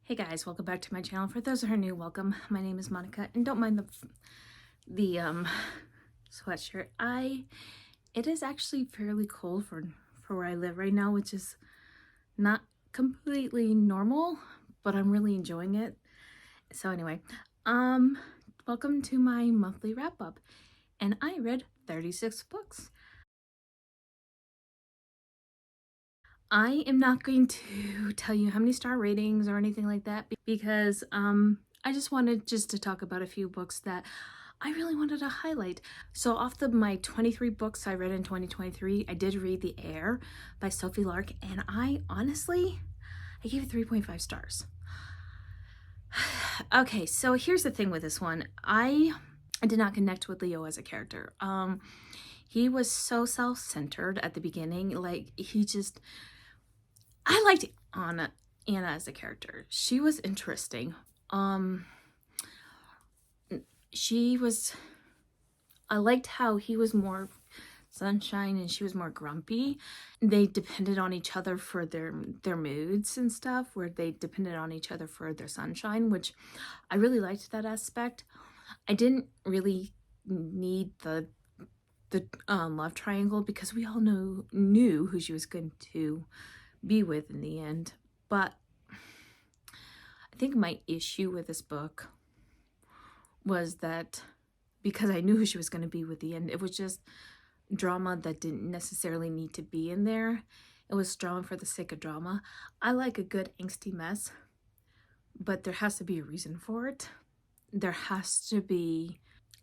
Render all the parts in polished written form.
Hey guys, welcome back to my channel. For those who are new, welcome. My name is Monica, and don't mind the sweatshirt. It is actually fairly cold for where I live right now, which is not completely normal, but I'm really enjoying it. So anyway, welcome to my monthly wrap up, and I read 36 books. I am not going to tell you how many star ratings or anything like that because I just wanted to talk about a few books that I really wanted to highlight. So off my 23 books I read in 2023, I did read The Air by Sophie Lark, and I gave it 3.5 stars. Okay, so here's the thing with this one. I did not connect with Leo as a character. He was so self-centered at the beginning. I liked Anna as a character. She was interesting. I liked how he was more sunshine and she was more grumpy. They depended on each other for their moods and stuff, where they depended on each other for their sunshine, which I really liked that aspect. I didn't really need the love triangle because we all knew who she was going to be with in the end. But I think my issue with this book was that because I knew who she was going to be with the end, it was just drama that didn't necessarily need to be in there. It was drama for the sake of drama. I like a good angsty mess, but there has to be a reason for it.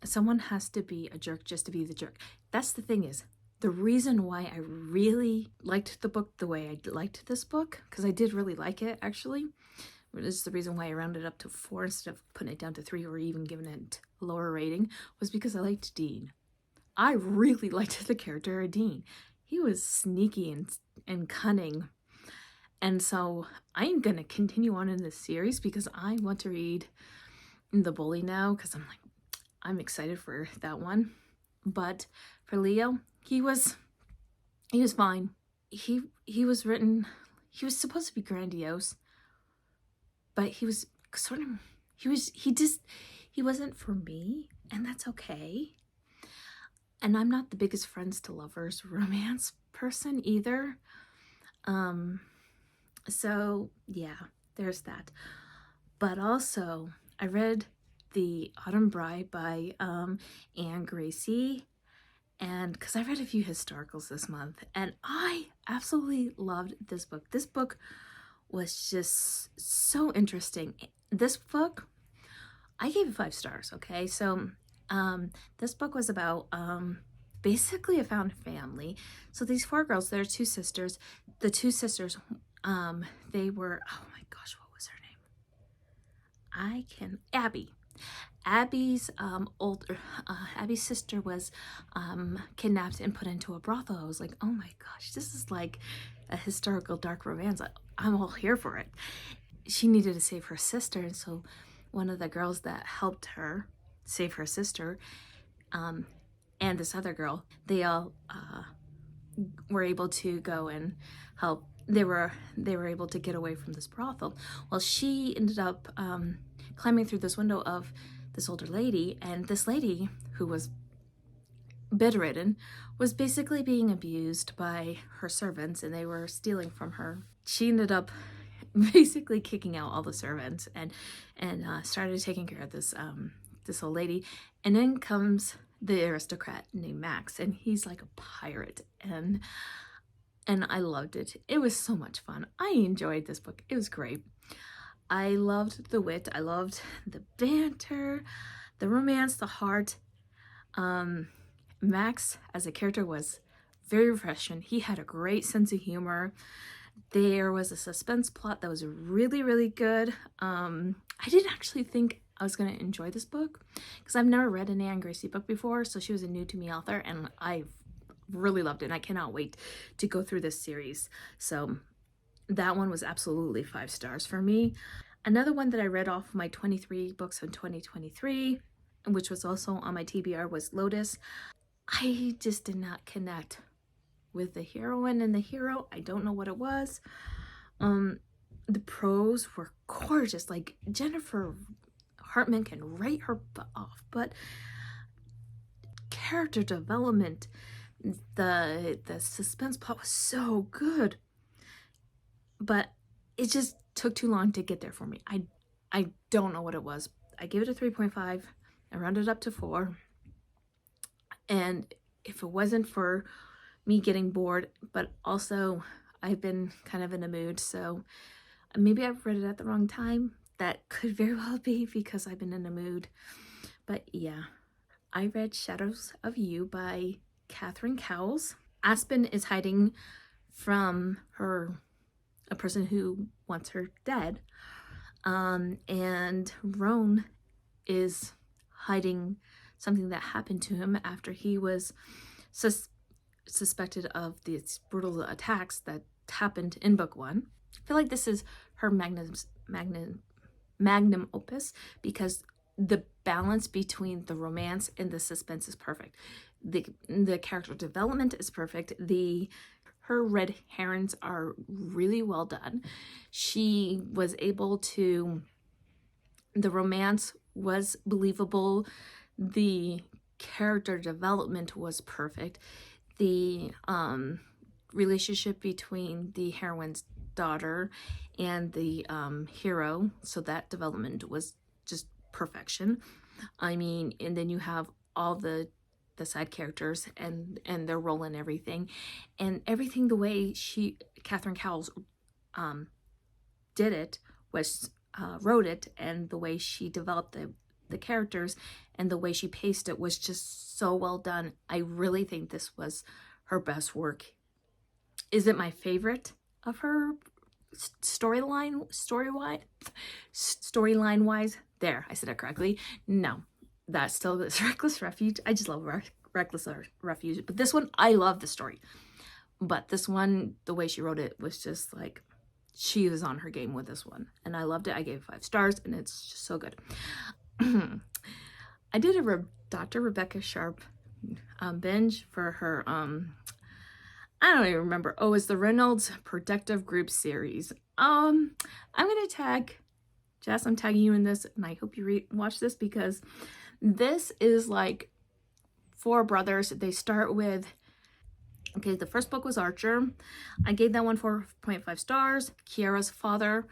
Someone has to be a jerk just to be the jerk. That's the thing is, the reason why I really liked the book the way I liked this book, because I did really like it actually, this is the reason why I rounded up to 4 instead of putting it down to 3 or even giving it a lower rating, was because I liked Dean. I really liked the character of Dean. He was sneaky and cunning. And so I'm going to continue on in this series because I want to read The Bully now, because I'm excited for that one. But for Leo, he was fine. He was supposed to be grandiose, but he wasn't for me, and that's okay. And I'm not the biggest friends to lovers romance person either. So yeah, there's that. But also I read The Autumn Bride by Anne Gracie, and because I read a few historicals this month, and I absolutely loved this book. This book was just so interesting. This book, I gave it 5 stars, okay? So this book was about basically a found family. So these 4 girls, they're 2 sisters. The 2 sisters, they were, oh my gosh, what was her name? Abby. Abby's Abby's sister was kidnapped and put into a brothel. I was like, oh my gosh, this is like a historical dark romance. I'm all here for it. She needed to save her sister, and so one of the girls that helped her save her sister, and this other girl, they all were able to go and help. They were able to get away from this brothel. Well, she ended up climbing through this window of this older lady, and this lady, who was bedridden, was basically being abused by her servants, and they were stealing from her. She ended up basically kicking out all the servants and started taking care of this old lady. And then comes the aristocrat named Max, and he's like a pirate, and I loved it. It was so much fun. I enjoyed this book. It was great. I loved the wit. I loved the banter, the romance, the heart. Max as a character was very refreshing. He had a great sense of humor. There was a suspense plot that was really, really good. I didn't actually think I was going to enjoy this book because I've never read an Anne Gracie book before, so she was a new to me author, and I really loved it, and I cannot wait to go through this series. So that one was absolutely 5 stars for me. Another one that I read off my 23 books in 2023, which was also on my TBR, was Lotus. I just did not connect with the heroine and the hero. I don't know what it was. the prose were gorgeous. Like, Jennifer Hartman can write her butt off, but character development, the suspense plot was so good, but it just took too long to get there for me. I don't know what it was. I gave it a 3.5. I rounded up to 4. And if it wasn't for me getting bored, but also I've been kind of in a mood, so maybe I've read it at the wrong time. That could very well be because I've been in a mood. But yeah, I read Shadows of You by Catherine Cowles. Aspen is hiding from a person who wants her dead. And Roan is hiding something that happened to him after he was suspected of these brutal attacks that happened in book 1. I feel like this is her magnum opus because the balance between the romance and the suspense is perfect. The character development is perfect. Her red herrings are really well done. She was able to, the romance was believable. The character development was perfect. The relationship between the heroine's daughter and the hero, so that development was just perfection. I mean, and then you have all the side characters and their role in everything, and everything the way Catherine Cowles did it was wrote it, and the way she developed the characters and the way she paced it was just so well done. I really think this was her best work. Is it my favorite of her storyline wise? There, I said it correctly. No, that's still this Reckless Refuge. I just love Reckless Refuge, but this one, I love the story. But this one, the way she wrote it was just like, she was on her game with this one, and I loved it. I gave it 5 stars, and it's just so good. I did a Dr. Rebecca Sharp binge for her, I don't even remember. Oh, it's the Reynolds Protective Group series. I'm gonna tag Jess. I'm tagging you in this, and I hope you watch this because this is like 4 brothers. They start with, okay, the first book was Archer. I gave that one 4.5 stars. Kiara's father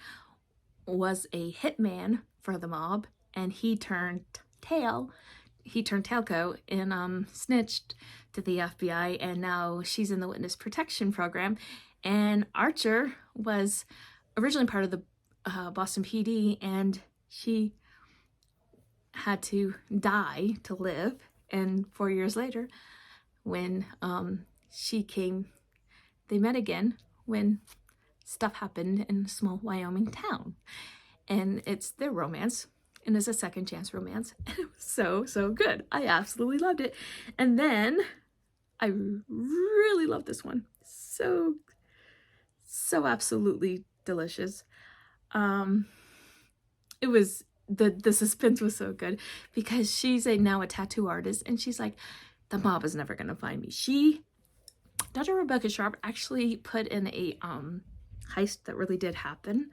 was a hitman for the mob, and he turned tailco and snitched to the FBI, and now she's in the witness protection program. And Archer was originally part of the Boston PD, and she had to die to live. And 4 years later, when they met again when stuff happened in a small Wyoming town, and it's their romance, and it's a second chance romance, and it was so good. I absolutely loved it. And then I really love this one. So absolutely delicious. It was, the suspense was so good because she's now a tattoo artist, and she's like, the mob is never gonna find me. Dr. Rebecca Sharp actually put in a heist that really did happen.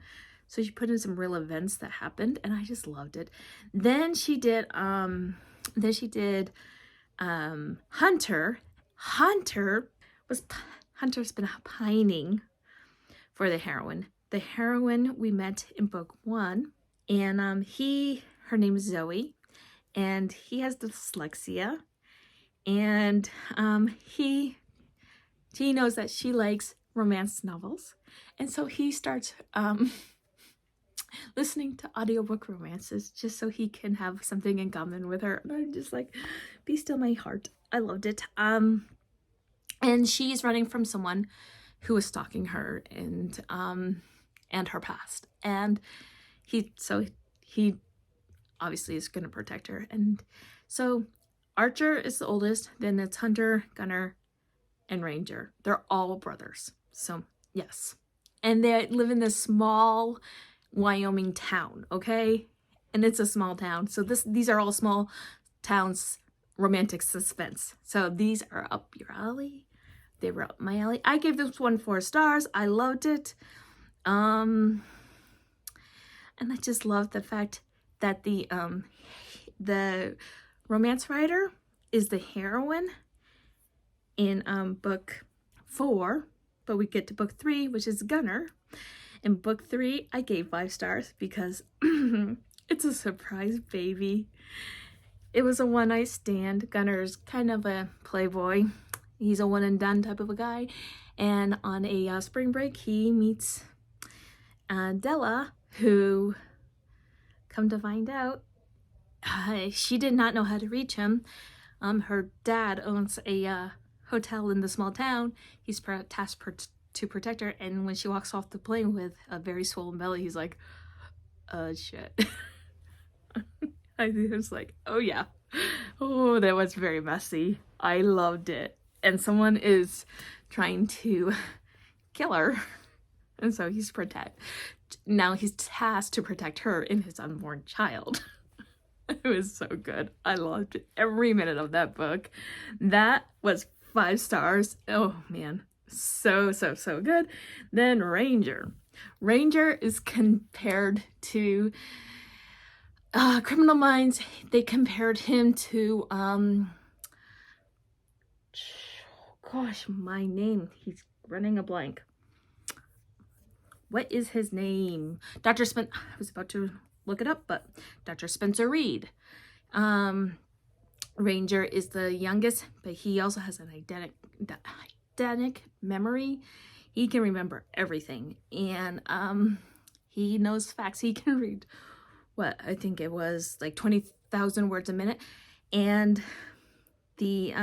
So she put in some real events that happened, and I just loved it. Then she did Hunter. Hunter's been pining for the heroine. The heroine we met in book 1, and her name is Zoe, and he has dyslexia, and he knows that she likes romance novels, and so he starts listening to audiobook romances just so he can have something in common with her. And I'm just like, be still my heart. I loved it. And she's running from someone who was stalking her and her past. And he obviously is going to protect her. And so Archer is the oldest, then it's Hunter, Gunner, and Ranger. They're all brothers. So yes. And they live in this small Wyoming town, okay? And it's a small town. So these are all small towns romantic suspense. So these are up your alley. They were up my alley. I gave this one 4 stars. I loved it. And I just love the fact that the romance writer is the heroine in book 4, but we get to book 3, which is Gunner. In book 3, I gave 5 stars because it's a surprise baby. It was a one-night stand. Gunner's kind of a playboy. He's a one and done type of a guy. And on a spring break, he meets Della, who, come to find out, she did not know how to reach him. Her dad owns a hotel in the small town. He's tasked to protect her, and when she walks off the plane with a very swollen belly, he's like, shit. I was like, oh yeah. Oh, that was very messy. I loved it. And someone is trying to kill her. And so he's tasked to protect her and his unborn child. It was so good. I loved every minute of that book. That was 5 stars. Oh man, so good. Then Ranger. Ranger is compared to Criminal Minds. They compared him to gosh, my name. He's running a blank. What is his name? Dr. I was about to look it up, but Dr. Spencer Reed. Ranger is the youngest, but he also has an eidetic memory. He can remember everything, and he knows facts. He can read what I think it was like 20,000 words a minute. And the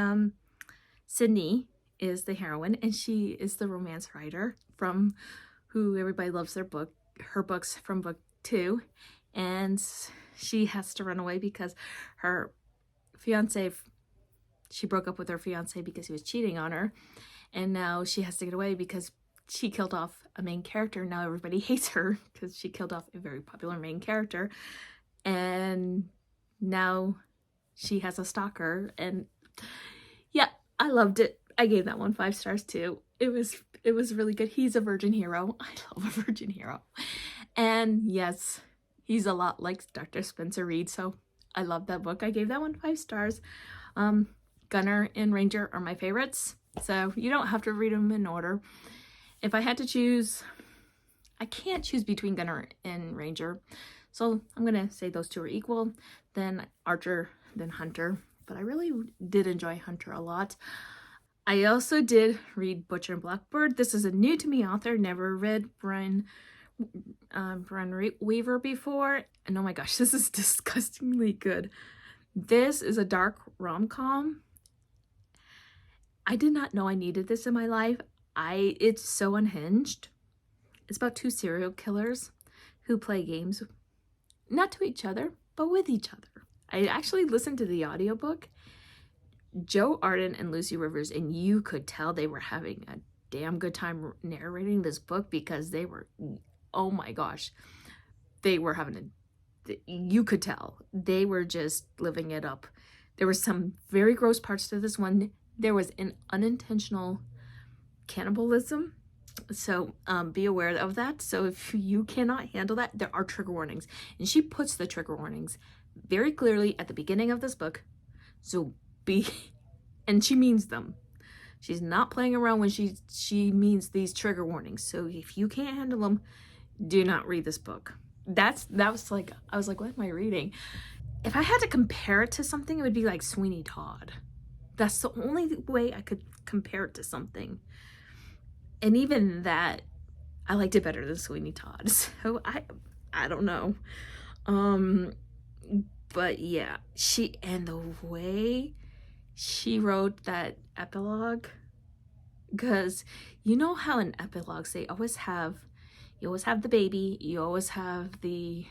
Sydney is the heroine, and she is the romance writer from who everybody loves her books from book 2. And she has to run away because her fiance, she broke up with her fiance because he was cheating on her. And now she has to get away because she killed off a main character. Now everybody hates her because she killed off a very popular main character. And now she has a stalker. And yeah, I loved it. I gave that one 5 stars too. It was really good. He's a virgin hero. I love a virgin hero. And yes, he's a lot like Dr. Spencer Reed, so I love that book. I gave that one 5 stars. Gunner and Ranger are my favorites, so you don't have to read them in order. If I had to choose, I can't choose between Gunner and Ranger, so I'm going to say those two are equal, then Archer, then Hunter. But I really did enjoy Hunter a lot. I also did read Butcher and Blackbird. This is a new to me author. Never read Brian Weaver before. And oh my gosh, this is disgustingly good. This is a dark rom-com. I did not know I needed this in my life. It's so unhinged. It's about 2 serial killers who play games, not to each other, but with each other. I actually listened to the audiobook. Joe Arden and Lucy Rivers, and you could tell they were having a damn good time narrating this book because they were, oh my gosh, they were having you could tell. They were just living it up. There were some very gross parts to this one. There was an unintentional cannibalism, so be aware of that. So if you cannot handle that, there are trigger warnings. And she puts the trigger warnings very clearly at the beginning of this book. So and she means them. She's not playing around when she means these trigger warnings. So if you can't handle them, do not read this book. That was like, I was like, what am I reading? If I had to compare it to something, it would be like Sweeney Todd. That's the only way I could compare it to something. And even that, I liked it better than Sweeney Todd. So I don't know. But yeah, and the way she wrote that epilogue, because you know how in epilogues you always have the baby, you always have the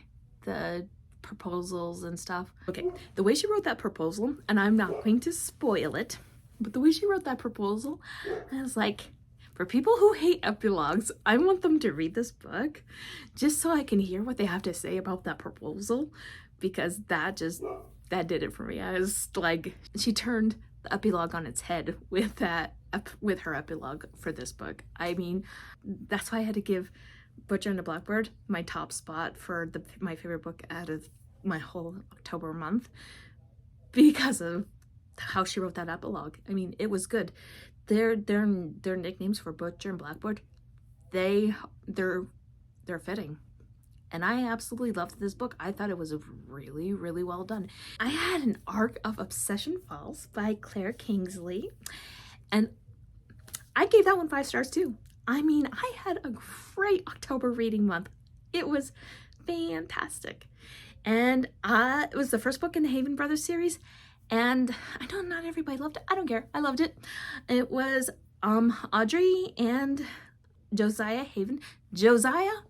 proposals and stuff. Okay, the way she wrote that proposal, and I'm not going to spoil it, but the way she wrote that proposal, I was like, for people who hate epilogues, I want them to read this book just so I can hear what they have to say about that proposal, because that did it for me. I was like, she turned the epilogue on its head with her epilogue for this book. I mean, that's why I had to give Butcher and the Blackbird, my top spot for my favorite book out of my whole October month, because of how she wrote that epilogue. I mean, it was good. Their nicknames for Butcher and Blackbird, they're fitting. And I absolutely loved this book. I thought it was really, really well done. I had an arc of Obsession Falls by Claire Kingsley, and I gave that one 5 stars too. I mean, I had a great October reading month. It was fantastic. And it was the first book in the Haven Brothers series. And I know not everybody loved it. I don't care. I loved it. It was Audrey and Josiah Haven. Josiah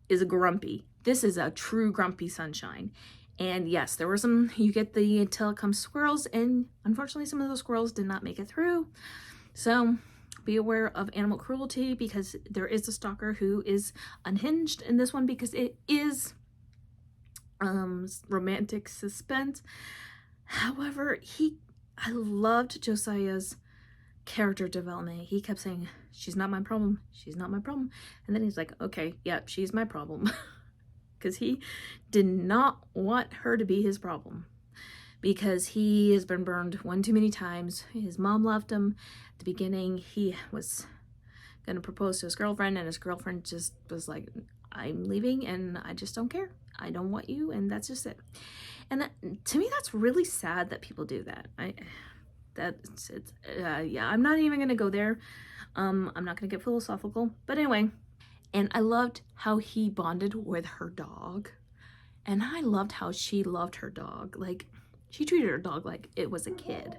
is grumpy. This is a true grumpy sunshine. And yes, there were some, you get the telecom squirrels, and unfortunately some of those squirrels did not make it through. So be aware of animal cruelty, because there is a stalker who is unhinged in this one, because it is romantic suspense. However, I loved Josiah's character development. He kept saying, she's not my problem, she's not my problem. And then he's like, okay, yeah, she's my problem. Because he did not want her to be his problem, because he has been burned one too many times. His mom left him at the beginning. He was going to propose to his girlfriend, and his girlfriend just was like, I'm leaving and I just don't care. I don't want you, and that's just it. And to me, that's really sad that people do that. Yeah, I'm not even gonna go there. I'm not gonna get philosophical, but anyway. And I loved how he bonded with her dog, and I loved how she loved her dog. Like, she treated her dog like it was a kid.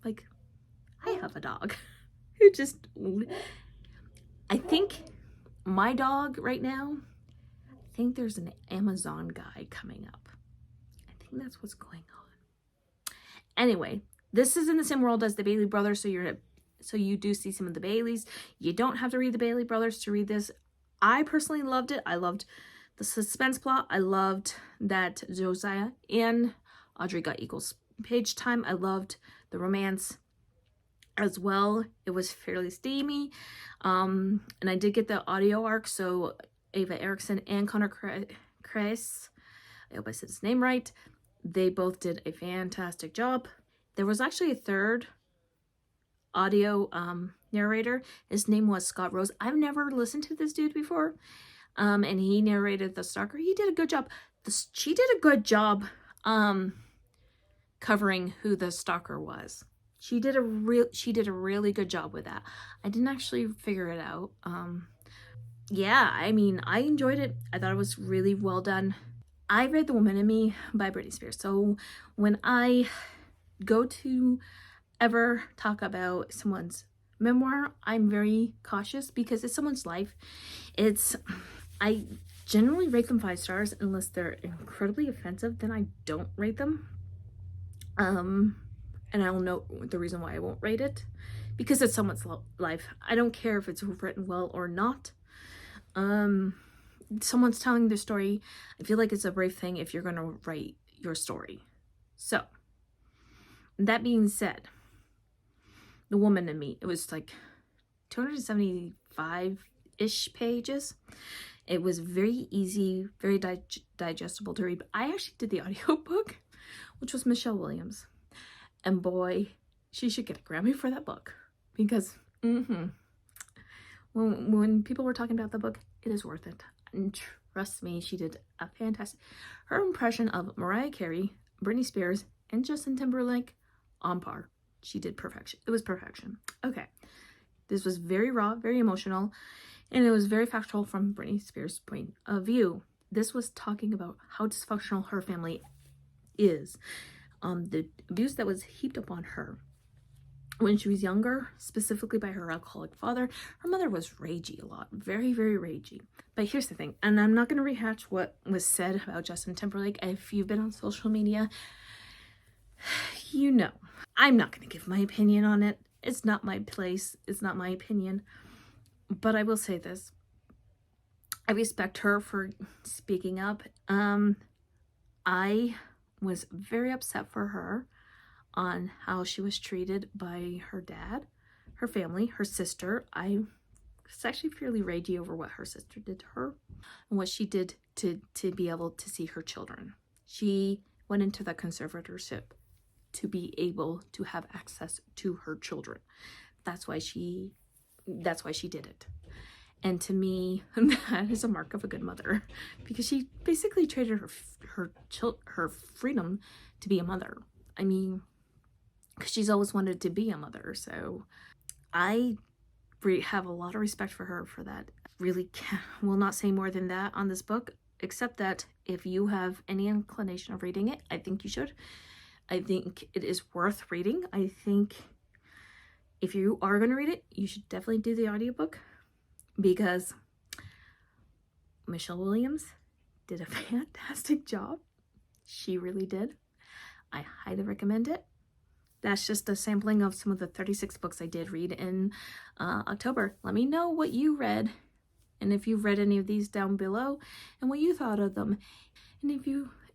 Like, I have a dog who just, I think my dog right now, I think there's an Amazon guy coming up. I think that's what's going on. Anyway, this is in the same world as the Bailey brothers, so you do see some of the Baileys. You don't have to read the Bailey brothers to read this. I personally loved it. I loved the suspense plot. I loved that Josiah and Audrey got equal page time. I loved the romance as well. It was fairly steamy. And I did get the audio arc, so Ava Erickson and Connor Kreis, I hope I said his name right, they both did a fantastic job. There was actually a third audio narrator. His name was Scott Rose. I've never listened to this dude before, and he narrated the stalker. He did a good job. She did a good job covering who the stalker was. She did a really good job with that. I didn't actually figure it out. Yeah, I mean, I enjoyed it. I thought it was really well done. I read The Woman in Me by Britney Spears. So when I go to ever talk about someone's memoir, I'm very cautious, because it's someone's life. I generally rate them 5 stars unless they're incredibly offensive. Then I don't rate them. And I'll note the reason why I won't rate it, because it's someone's life. I don't care if it's written well or not. Someone's telling their story. I feel like it's a brave thing if you're going to write your story. So, that being said, The Woman in Me, it was like 275-ish pages. It was very easy, very digestible to read. But I actually did the audiobook, which was Michelle Williams. And boy, she should get a Grammy for that book, because when people were talking about the book, it is worth it. And trust me, she did a fantastic. Her impression of Mariah Carey, Britney Spears, and Justin Timberlake, on par. She did perfection. It was perfection. Okay, this was very raw, very emotional, and it was very factual from Britney Spears' point of view. This was talking about how dysfunctional her family is. The abuse that was heaped upon her when she was younger, specifically by her alcoholic father. Her mother was ragey a lot, very, very ragey. But here's the thing, and I'm not going to rehash what was said about Justin Timberlake. If you've been on social media, you know. I'm not going to give my opinion on it. It's not my place. It's not my opinion. But I will say this. I respect her for speaking up. I was very upset for her on how she was treated by her dad, her family, her sister. I was actually fairly ragey over what her sister did to her and what she did to be able to see her children. She went into the conservatorship to be able to have access to her children. That's why she did it. And to me, that is a mark of a good mother, because she basically traded her freedom to be a mother. I mean, because she's always wanted to be a mother. So I have a lot of respect for her for that. Really will not say more than that on this book, except that if you have any inclination of reading it, I think you should. I think it is worth reading. I think if you are going to read it, you should definitely do the audiobook, because Michelle Williams did a fantastic job. She really did. I highly recommend it. That's just a sampling of some of the 36 books I did read in October. Let me know what you read, and if you've read any of these down below, and what you thought of them.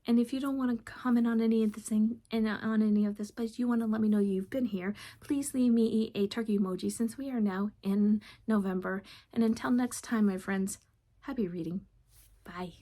And if you don't want to comment on any of this, but you want to let me know you've been here, please leave me a turkey emoji, since we are now in November. And until next time, my friends, happy reading. Bye.